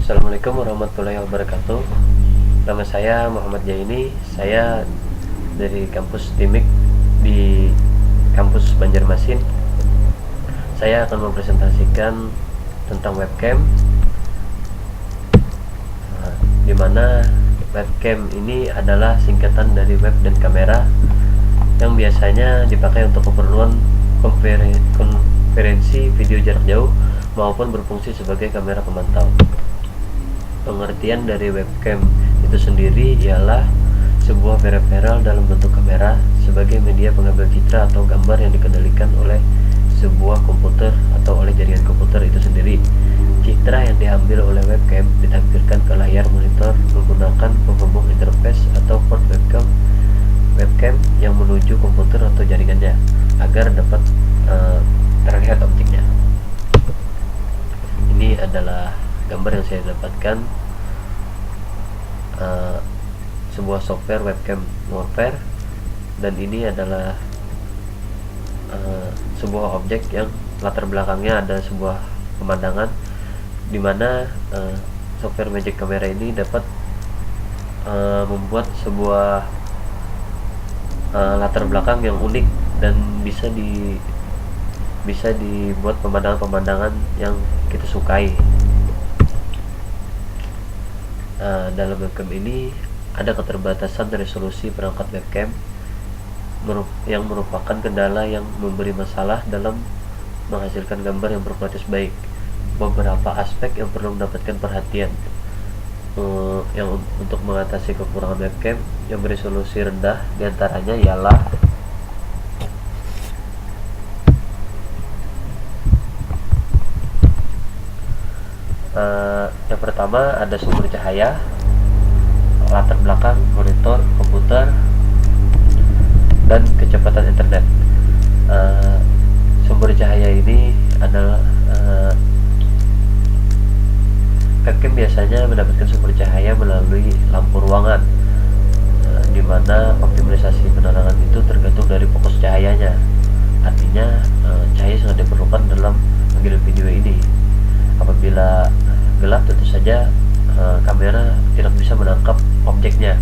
Assalamualaikum warahmatullahi wabarakatuh. Nama saya Muhammad Jaini. Saya dari kampus TIMIK di kampus Banjarmasin. Saya akan mempresentasikan tentang webcam, di mana webcam ini adalah singkatan dari web dan kamera yang biasanya dipakai untuk keperluan konferensi video jarak jauh maupun berfungsi sebagai kamera pemantau. Pengertian dari webcam itu sendiri ialah sebuah peripheral dalam bentuk kamera sebagai media pengambil citra atau gambar yang dikendalikan oleh sebuah komputer atau oleh jaringan komputer itu sendiri. Citra yang diambil oleh webcam ditampilkan ke layar monitor menggunakan penghubung interface atau port webcam yang menuju komputer atau jaringannya agar dapat terlihat objeknya. Ini adalah gambar yang saya dapatkan, sebuah software webcam warfare, dan ini adalah sebuah objek yang latar belakangnya ada sebuah pemandangan di mana software magic camera ini dapat membuat sebuah latar belakang yang unik dan bisa dibuat pemandangan-pemandangan yang kita sukai. Dalam webcam ini ada keterbatasan resolusi perangkat webcam yang merupakan kendala yang memberi masalah dalam menghasilkan gambar yang berkualitas baik. Beberapa aspek yang perlu mendapatkan perhatian yang untuk mengatasi kekurangan webcam yang beresolusi rendah diantaranya ialah yang pertama ada sumber cahaya, latar belakang monitor komputer, dan kecepatan internet. Sumber cahaya ini adalah webcam biasanya mendapatkan sumber cahaya melalui lampu ruangan, di mana optimalisasi penerangan itu tergantung dari fokus cahayanya. Artinya cahaya sangat diperlukan dalam mengirim video ini. Apabila gelap, tentu saja kamera tidak bisa menangkap objeknya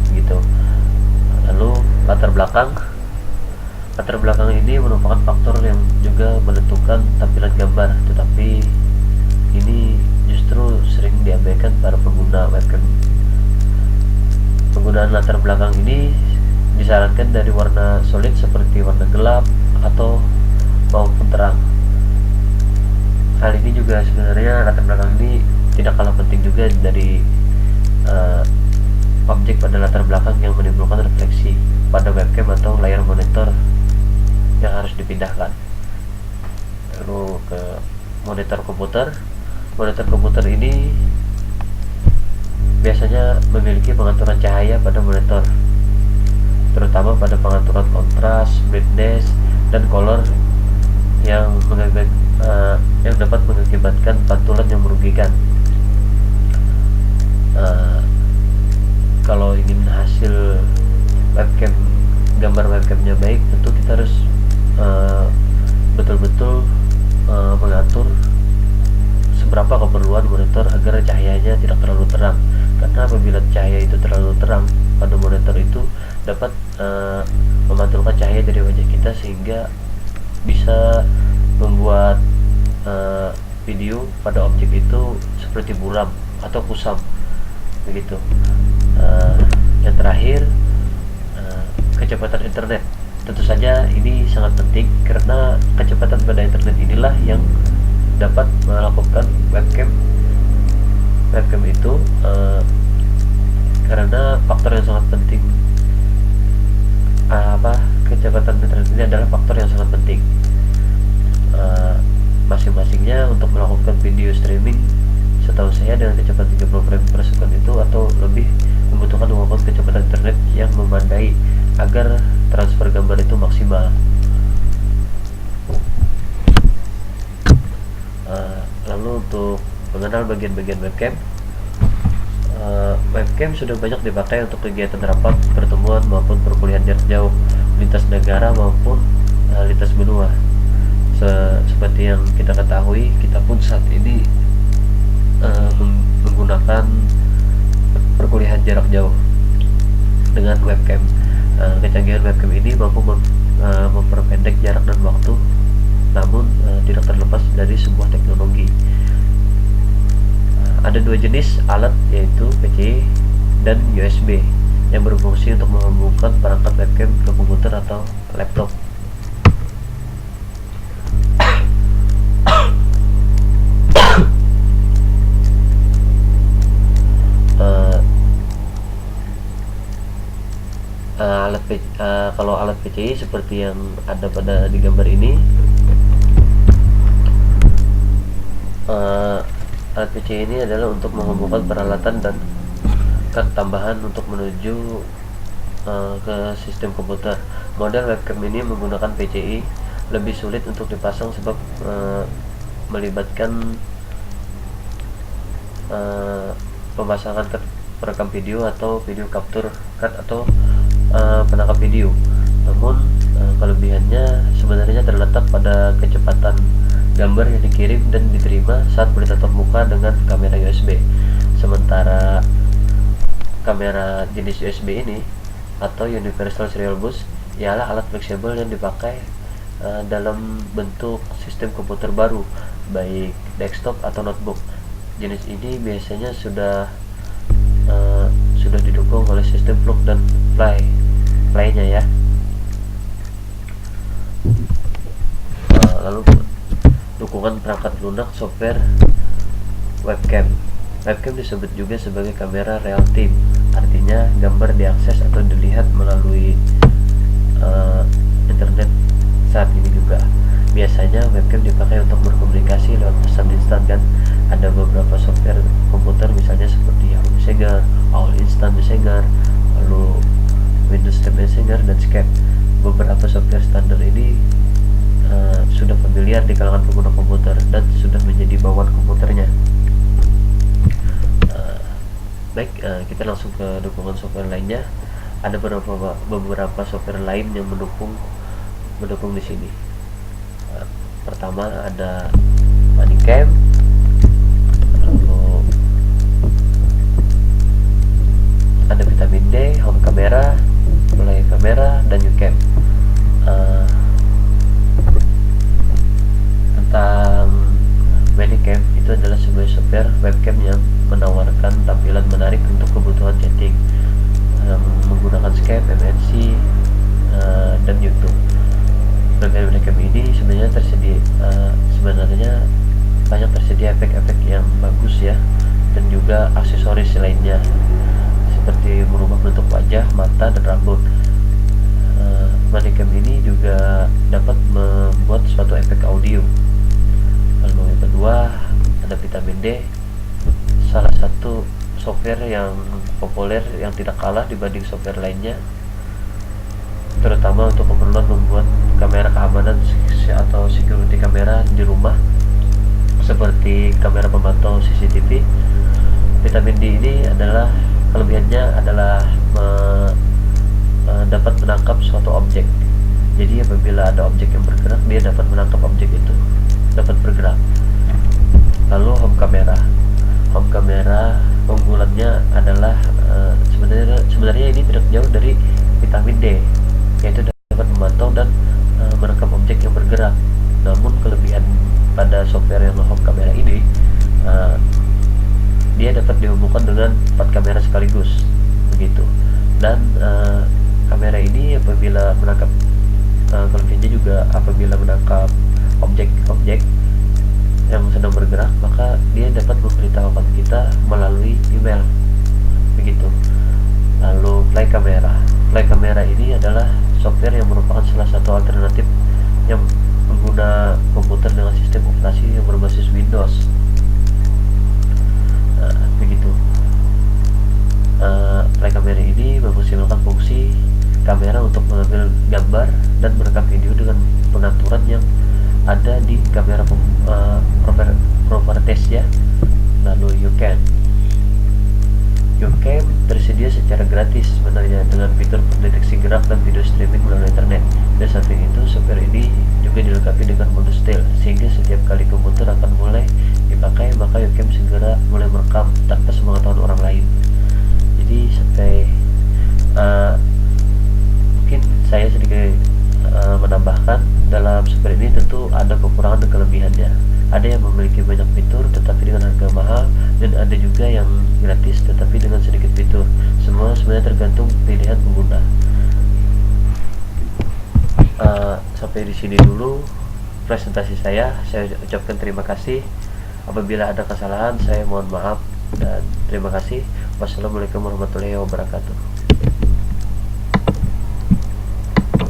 gitu. Lalu latar belakang ini merupakan faktor yang juga menentukan tampilan gambar, tetapi ini justru sering diabaikan para pengguna webcam. Penggunaan latar belakang ini disarankan dari warna solid seperti warna gelap atau maupun terang. Hal ini juga sebenarnya latar belakang ini tidak kalah penting juga dari objek pada latar belakang yang menimbulkan refleksi pada webcam atau layar monitor yang harus dipindahkan. Lalu ke monitor komputer. Monitor komputer ini biasanya memiliki pengaturan cahaya pada monitor, terutama pada pengaturan kontras, brightness, dan color yang dapat mengakibatkan pantulan yang merugikan. Kalau ingin hasil gambar webcamnya baik, tentu kita harus betul-betul mengatur seberapa keperluan monitor agar cahayanya tidak terlalu terang, karena apabila cahaya itu terlalu terang pada monitor itu dapat memantulkan cahaya dari wajah kita sehingga bisa membuat video pada objek itu seperti buram atau kusam begitu. Yang terakhir, kecepatan internet. Tentu saja ini sangat penting karena kecepatan pada internet inilah yang dapat melakukan webcam itu, karena faktor yang sangat penting. Kecepatan internet ini adalah faktor yang sangat penting. Masing-masingnya untuk melakukan video streaming, setahu saya dengan kecepatan 30 frame per second itu atau lebih membutuhkan kemampuan kecepatan internet yang memadai agar transfer gambar itu maksimal. Lalu untuk mengenal bagian-bagian webcam, webcam sudah banyak dipakai untuk kegiatan rapat, pertemuan maupun perkuliahan jarak jauh, lintas negara maupun lintas benua. Seperti yang kita ketahui, kita pun saat ini menggunakan perkuliahan jarak jauh dengan webcam. Kecanggihan webcam ini mampu memperpendek jarak dan waktu, namun tidak terlepas dari sebuah teknologi. Ada dua jenis alat, yaitu PCI dan USB, yang berfungsi untuk menghubungkan perangkat webcam ke komputer atau laptop. Kalau alat PCI seperti yang ada di gambar ini, alat PCI ini adalah untuk menghubungkan peralatan dan card tambahan untuk menuju ke sistem komputer. Model webcam ini menggunakan PCI lebih sulit untuk dipasang sebab melibatkan pemasangan card perekam video atau video capture card atau penangkap video. Namun kelebihannya sebenarnya terletak pada kecepatan gambar yang dikirim dan diterima saat bertatap muka dengan kamera USB. Sementara kamera jenis USB ini atau Universal Serial Bus ialah alat fleksibel yang dipakai dalam bentuk sistem komputer baru, baik desktop atau notebook. Jenis ini biasanya sudah didukung oleh sistem plug dan play-nya ya. Lalu dukungan perangkat lunak software webcam. Webcam disebut juga sebagai kamera real time, artinya gambar diakses atau dilihat melalui internet saat ini juga. Biasanya webcam dipakai untuk berkomunikasi lewat pesan instan kan. Ada beberapa software komputer misalnya seperti Yahoo Messenger, All Instant Messenger, lalu Windows 10 Messenger dan Skype. Beberapa software standar ini sudah familiar di kalangan pengguna komputer dan sudah menjadi bawaan komputernya. Kita langsung ke dukungan software lainnya. Ada beberapa software lain yang mendukung di sini. Pertama ada MoneyCam, lalu ada Vitamin D, Home Camera, Play Camera, dan YouCam. Tentang MoneyCam, itu adalah sebuah software webcam yang menawarkan tampilan menarik untuk kebutuhan chatting, menggunakan Skype, MNC, dan YouTube. MoneyCam ini sebenarnya banyak tersedia efek-efek yang bagus ya, dan juga aksesoris lainnya seperti merubah bentuk wajah, mata, dan rambut. MoneyCam ini juga dapat membuat suatu efek audio. Lalu yang kedua ada Vitamin D, salah satu software yang populer yang tidak kalah dibanding software lainnya, terutama untuk keperluan membuat kamera keamanan atau security kamera di rumah seperti kamera pemantau CCTV. Vitamin D ini adalah kelebihannya adalah dapat menangkap suatu objek. Jadi apabila ada objek yang bergerak, dia dapat menangkap objek itu dapat bergerak. Lalu home camera keunggulannya adalah sebenarnya ini tidak jauh dari Vitamin D, yaitu dapat memantau dan merekam objek yang bergerak. Namun kelebihan pada software yang home camera ini, dia dapat dihubungkan dengan 4 kamera sekaligus begitu. Dan kamera ini apabila menangkap kelebihannya juga apabila menangkap objek-objek yang sedang bergerak, maka dia dapat memberitahukan kita melalui email begitu. Lalu Play Camera ini adalah software yang merupakan salah satu alternatif yang pengguna komputer dengan sistem operasi yang berbasis Windows. Begitu. Play Camera ini memaksimalkan fungsi kamera untuk mengambil gambar dan merekam video dengan pengaturan yang ada di kamera properties ya. Lalu YouCam tersedia secara gratis sebenarnya dengan fitur pendeteksi gerak dan video streaming melalui internet. Dan samping itu, software ini juga dilengkapi dengan mode still, sehingga setiap kali komputer akan mulai dipakai maka webcam segera mulai merekam tanpa sepengetahuan orang lain. Jadi sampai mungkin saya sedikit menambahkan, dalam software ini tentu ada kekurangan dan kelebihannya. Ada yang memiliki banyak fitur tetapi dengan harga mahal, dan ada juga yang gratis tetapi dengan sedikit fitur. Semua sebenarnya tergantung pilihan pengguna. Sampai di sini dulu presentasi saya. Saya ucapkan terima kasih. Apabila ada kesalahan saya mohon maaf, dan terima kasih. Wassalamualaikum warahmatullahi wabarakatuh.